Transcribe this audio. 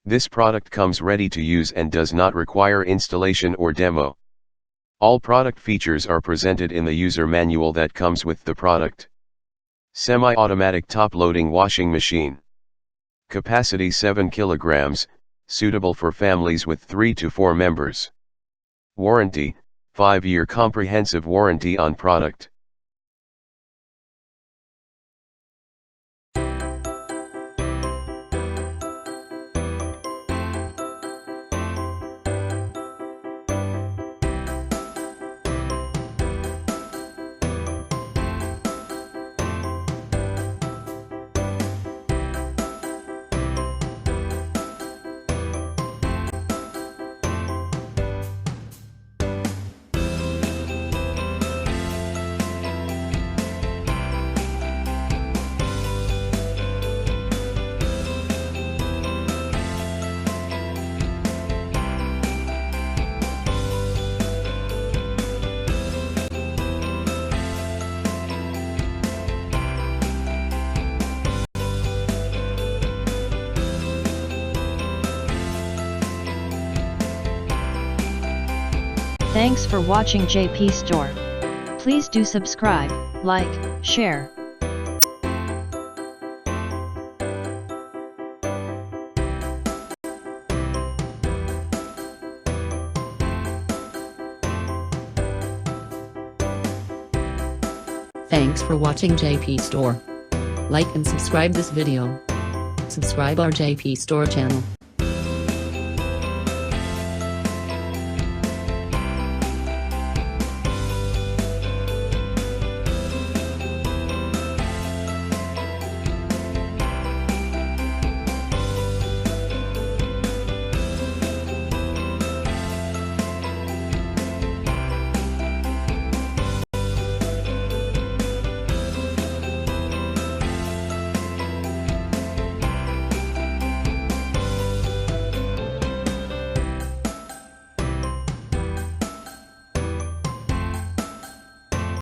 This product comes ready to use and does not require installation or demo. All product features are presented in the user manual that comes with the product. Semi-automatic top-loading washing machine. Capacity 7 kilograms, suitable for families with 3 to 4 members. Warranty, 5-year comprehensive warranty on product. Thanks for watching JP Store. Please do subscribe, like, share. Thanks for watching JP Store. Like and subscribe this video. Subscribe our JP Store channel.